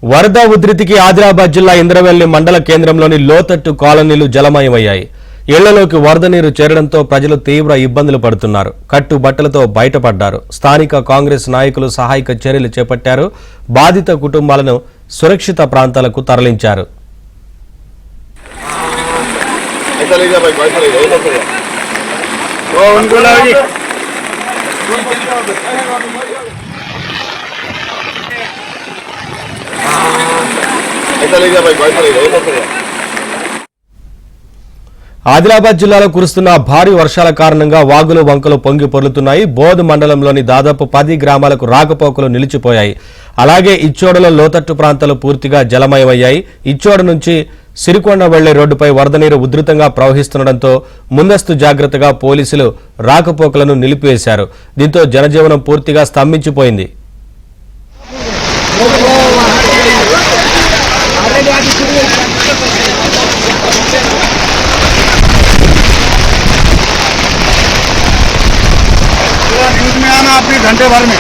వరద ఉధృతికి ఆదిలాబాద్ జిల్లా ఇంద్రవెల్లి మండల కేంద్రంలోని లోతట్టు కాలనీలు జలమయమయ్యాయి. ఇళ్లలోకి వరద నీరు చేరడంతో ప్రజలు తీవ్ర ఇబ్బందులు పడుతున్నారు. కట్టుబట్టలతో బయటపడ్డారు. స్థానిక కాంగ్రెస్ నాయకులు సహాయక చర్యలు చేపట్టారు. బాధిత కుటుంబాలను సురక్షిత ప్రాంతాలకు తరలించారు. ఆదిలాబాద్ జిల్లాలో కురుస్తున్న భారీ వర్షాల కారణంగా వాగులు వంకలు పొంగి పొర్లుతున్నాయి. బోధ్ మండలంలోని దాదాపు 10 గ్రామాలకు రాకపోకలు నిలిచిపోయాయి. అలాగే ఇచ్చోడలో లోతట్టు ప్రాంతాలు పూర్తిగా జలమయమయ్యాయి. ఇచ్చోడ నుంచి సిరికొండ వెళ్లే రోడ్డుపై వరద నీరు ఉధృతంగా ప్రవహిస్తుండటంతో ముందస్తు జాగ్రత్తగా పోలీసులు రాకపోకలను నిలిపివేశారు. దీంతో జనజీవనం పూర్తిగా స్తంభించిపోయింది. अपने घंटे भर में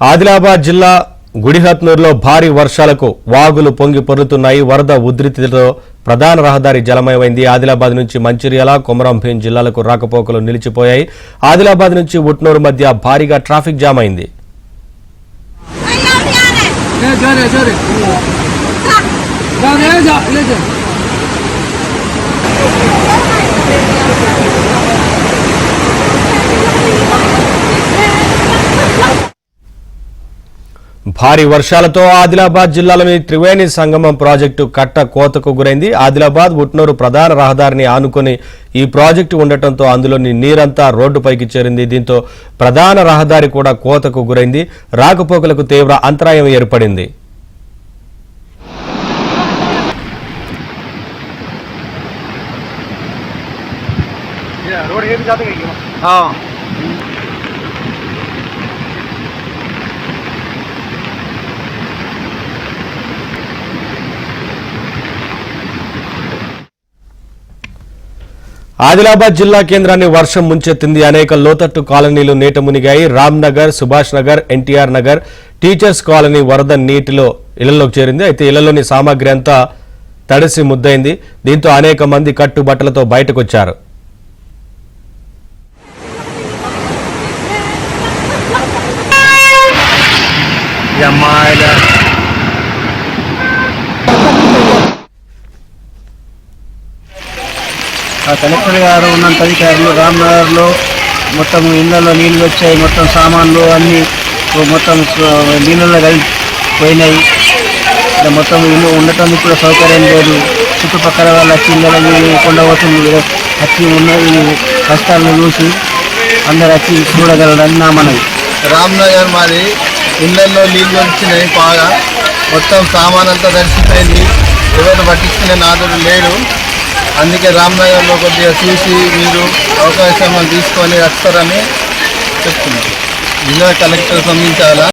ఆదిలాబాద్ జిల్లా గుడిహత్నూరులో భారీ వర్షాలకు వాగులు పొంగి పొర్లుతున్నాయి. వరద ఉధృతితో ప్రధాన రహదారి జలమయమైంది. ఆదిలాబాద్ నుంచి మంచిర్యాల, కొమరంభీం జిల్లాలకు రాకపోకలు నిలిచిపోయాయి. ఆదిలాబాద్ నుంచి ఉట్నూరు మధ్య భారీగా ట్రాఫిక్ జామ్ అయింది. భారీ వర్షాలతో ఆదిలాబాద్ జిల్లాలోని త్రివేణి సంగమం ప్రాజెక్టు కట్ట కోతకు గురైంది. ఆదిలాబాద్ ఉట్నూరు ప్రధాన రహదారిని ఆనుకుని ఈ ప్రాజెక్టు ఉండటంతో అందులోని నీరంతా రోడ్డుపైకి చేరింది. దీంతో ప్రధాన రహదారి కూడా కోతకు గురైంది. రాకపోకలకు తీవ్ర అంతరాయం ఏర్పడింది. ఆదిలాబాద్ జిల్లా కేంద్రాన్ని వర్షం ముంచెత్తింది. అనేక లోతట్టు కాలనీలు నీట మునిగాయి. రామ్నగర్, సుభాష్ నగర్, ఎన్టీఆర్ నగర్, టీచర్స్ కాలనీ వరద నీటిలో ఇళ్లలోకి చేరింది. అయితే ఇళ్లలోని సామాగ్రి అంతా తడిసి ముద్దైంది. దీంతో అనేక మంది కట్టుబట్టలతో బయటకొచ్చారు. కలెక్టర్ గారు ఉన్నంత అధికారులు రామ్నగర్లో మొత్తం ఇళ్లలో నీళ్ళు వచ్చాయి. మొత్తం సామాన్లు అన్నీ మొత్తం నీళ్ళలో కలిసిపోయినాయి. మొత్తం ఇల్లు ఉండటానికి కూడా సౌకర్యం లేదు. చుట్టుపక్కల వాళ్ళ వచ్చి ఇళ్ళలో కొండవస్తుంది వచ్చి ఉన్న కష్టాలను చూసి అందరు వచ్చి చూడగలరని నా మనవి. రామ్నగర్ మాది ఇళ్లలో నీళ్ళు వచ్చినాయి. బాగా మొత్తం సామాన్ అంతా తడిసిపోయింది. ఎవరు పట్టించుకునే నాదుడు లేడు. అందుకే రామ్నగర్లో కొద్దిగా చూసి మీరు అవకాశం తీసుకొని వస్తారని చెప్తున్నాం. జిల్లా కలెక్టర్ స్పందించాలా.